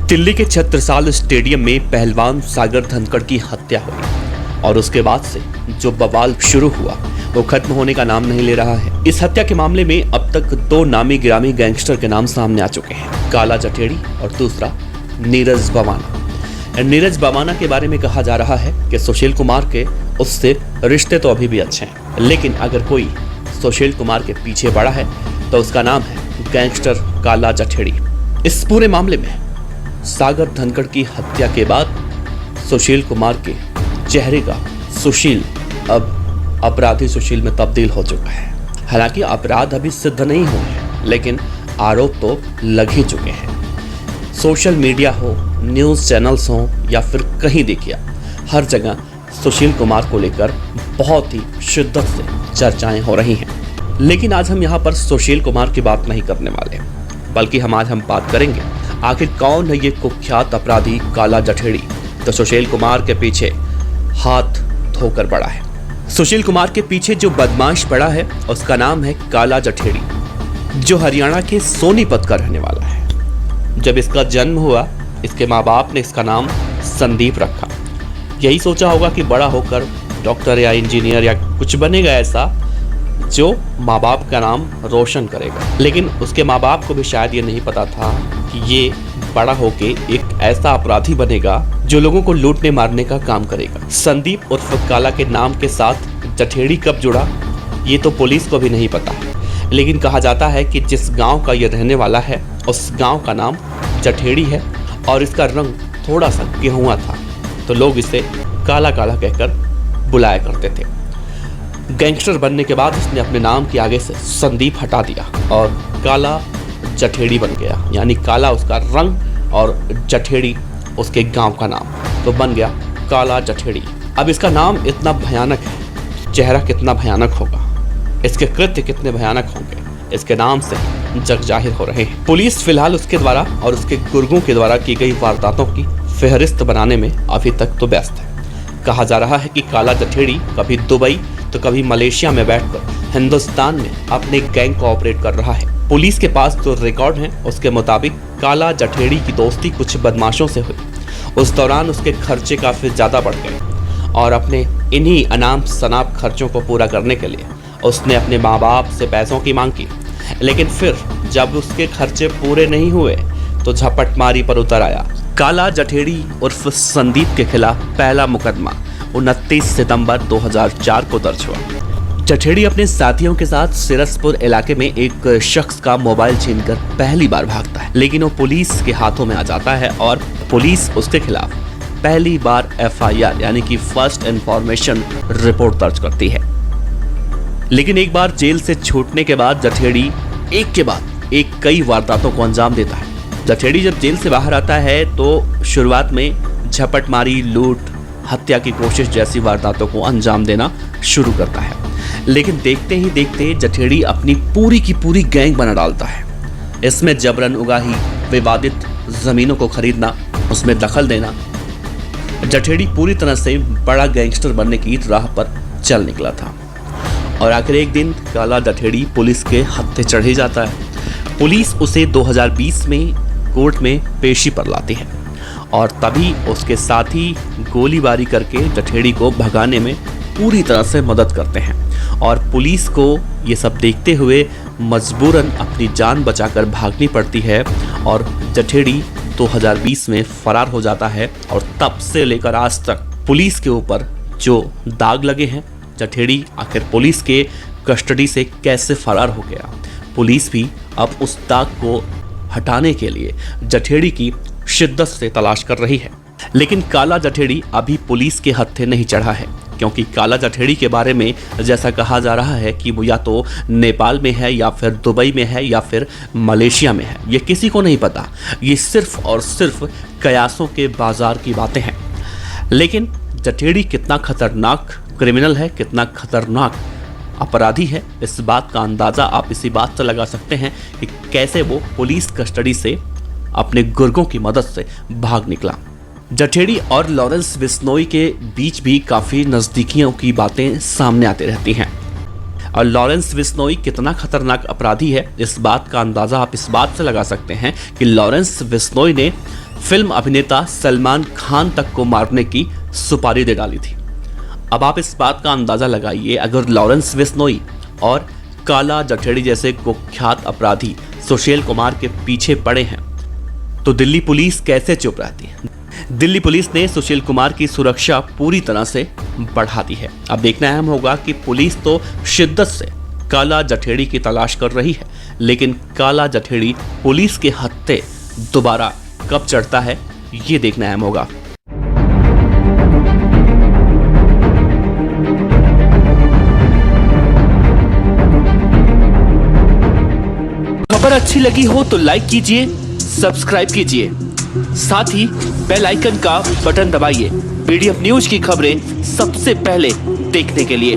दिल्ली के छत्रसाल स्टेडियम में पहलवान सागर धनखड़ की हत्या हुई और उसके बाद से जो बवाल शुरू हुआ वो खत्म होने का नाम नहीं ले रहा है। इस हत्या के मामले में अब तक दो नामी गिरामी गैंगस्टर के नाम सामने आ चुके हैं, काला जठेड़ी और दूसरा नीरज बवाना। नीरज बवाना के बारे में कहा जा रहा है कि सुशील कुमार के उससे रिश्ते तो अभी भी अच्छे हैं, लेकिन अगर कोई सुशील कुमार के पीछे पड़ा है तो उसका नाम है गैंगस्टर काला जठेड़ी। इस पूरे मामले में सागर धनखड़ की हत्या के बाद सुशील कुमार के चेहरे का सुशील अब अपराधी सुशील में तब्दील हो चुका है। हालांकि अपराध अभी सिद्ध नहीं हुए हैं, लेकिन आरोप तो लग ही चुके हैं। सोशल मीडिया हो, न्यूज़ चैनल्स हो या फिर कहीं देखिए, हर जगह सुशील कुमार को लेकर बहुत ही शिद्दत से चर्चाएं हो रही हैं। लेकिन आज हम यहाँ पर सुशील कुमार की बात नहीं करने वाले, बल्कि आज हम बात करेंगे आखिर कौन है ये कुख्यात अपराधी काला जठेड़ी तो सुशील कुमार के पीछे हाथ धोकर पड़ा है। सुशील कुमार के पीछे जो बदमाश पड़ा है उसका नाम है काला जठेड़ी, जो हरियाणा के सोनीपत का रहने वाला है। जब इसका जन्म हुआ, इसके माँ बाप ने इसका नाम संदीप रखा। यही सोचा होगा कि बड़ा होकर डॉक्टर या इंजीनियर या कुछ बनेगा ऐसा जो माँ बाप का नाम रोशन करेगा। लेकिन उसके माँ बाप को भी शायद ये नहीं पता था कि ये बड़ा होके एक ऐसा अपराधी बनेगा जो लोगों को लूटने मारने का काम करेगा। संदीप उर्फ काला के नाम के साथ जठेड़ी कब जुड़ा ये तो पुलिस को भी नहीं पता है, लेकिन कहा जाता है कि जिस गांव का ये रहने वाला है उस गांव का नाम जठेड़ी है और इसका रंग थोड़ा सा गेहुआ था, तो लोग इसे काला काला कहकर बुलाया करते थे। गैंगस्टर बनने के बाद इसने अपने नाम के आगे से संदीप हटा दिया और काला जठेड़ी बन गया, यानी काला उसका रंग और जठेड़ी उसके गांव का नाम, तो बन गया काला जठेड़ी। अब इसका नाम इतना भयानक है, चेहरा कितना भयानक होगा, इसके कृत्य कितने भयानक होंगे, इसके नाम से जग जाहिर हो रहे हैं। पुलिस फिलहाल उसके द्वारा और उसके गुर्गों के द्वारा की गई वारदातों की फहरिस्त बनाने में अभी तक तो व्यस्त है। कहा जा रहा है कि काला जठेड़ी कभी दुबई तो कभी मलेशिया में बैठकर हिंदुस्तान में अपने गैंग को ऑपरेट कर रहा है। पुलिस के पास जो रिकॉर्ड है उसके मुताबिक काला जठेड़ी की दोस्ती कुछ बदमाशों से हुई। उस दौरान उसके खर्चे काफी ज्यादा बढ़ गए और अपने इन्हीं अनाप शनाप खर्चों को पूरा करने के लिए उसने अपने माँ बाप से पैसों की मांग की। लेकिन फिर जब उसके खर्चे पूरे नहीं हुए तो झपटमारी पर उतर आया। काला जठेड़ी उर्फ संदीप के खिलाफ पहला मुकदमा 29 सितंबर 2004 को दर्ज हुआ। जठेड़ी अपने साथियों के साथ सिरसपुर इलाके में एक शख्स का मोबाइल छीनकर पहली बार भागता है, लेकिन वो पुलिस के हाथों में आ जाता है और पुलिस उसके खिलाफ पहली बार FIR यानी कि फर्स्ट इंफॉर्मेशन रिपोर्ट दर्ज करती है। लेकिन एक बार जेल से छूटने के बाद जठेड़ी एक के बाद एक कई वारदातों को अंजाम देता है। जठेड़ी जब जेल से बाहर आता है तो शुरुआत में झपटमारी, लूट, हत्या की कोशिश जैसी वारदातों को अंजाम देना शुरू करता है। लेकिन देखते ही देखते जठेड़ी अपनी पूरी की पूरी गैंग बना डालता है। इसमें जबरन उगाही, विवादित जमीनों को खरीदना, उसमें दखल देना। जठेड़ी पूरी तरह से बड़ा गैंगस्टर बनने की राह पर चल निकला था और आखिर एक दिन काला जठेड़ी पुलिस के हत्थे चढ़े जाता है। पुलिस उसे 2020 में कोर्ट में पेशी पर लाती है और तभी उसके साथी गोलीबारी करके जठेड़ी को भगाने में पूरी तरह से मदद करते हैं और पुलिस को ये सब देखते हुए मजबूरन अपनी जान बचाकर भागनी पड़ती है और जठेड़ी 2020 में फरार हो जाता है। और तब से लेकर आज तक पुलिस के ऊपर जो दाग लगे हैं, जठेड़ी आखिर पुलिस के कस्टडी से कैसे फरार हो गया, पुलिस भी अब उस दाग को हटाने के लिए जठेड़ी की शिद्दत से तलाश कर रही है। लेकिन काला जठेड़ी अभी पुलिस के हत्थे नहीं चढ़ा है, क्योंकि काला जठेड़ी के बारे में जैसा कहा जा रहा है कि वो या तो नेपाल में है या फिर दुबई में है या फिर मलेशिया में है, ये किसी को नहीं पता। ये सिर्फ और सिर्फ कयासों के बाजार की बातें हैं। लेकिन जठेड़ी कितना खतरनाक क्रिमिनल है, कितना खतरनाक अपराधी है, इस बात का अंदाज़ा आप इसी बात से लगा सकते हैं कि कैसे वो पुलिस कस्टडी से अपने गुर्गों की मदद से भाग निकला। जठेड़ी और लॉरेंस बिश्नोई के बीच भी काफ़ी नज़दीकियों की बातें सामने आती रहती हैं और लॉरेंस बिश्नोई कितना खतरनाक अपराधी है, इस बात का अंदाज़ा आप इस बात से लगा सकते हैं कि लॉरेंस बिश्नोई ने फिल्म अभिनेता सलमान खान तक को मारने की सुपारी दे डाली थी। अब आप इस बात का अंदाजा लगाइए, अगर लॉरेंस बिश्नोई और काला जठेड़ी जैसे कुख्यात अपराधी सुशील कुमार के पीछे पड़े हैं तो दिल्ली पुलिस कैसे चुप रहती है। दिल्ली पुलिस ने सुशील कुमार की सुरक्षा पूरी तरह से बढ़ा दी है। अब देखना अहम होगा कि पुलिस तो शिद्दत से काला जठेड़ी की तलाश कर रही है, लेकिन काला जठेड़ी पुलिस के हत्थे दोबारा कब चढ़ता है ये देखना अहम होगा। खबर अच्छी लगी हो तो लाइक कीजिए, सब्सक्राइब कीजिए, साथ ही बेल आइकन का बटन दबाइए पीडीएफ न्यूज की खबरें सबसे पहले देखने के लिए।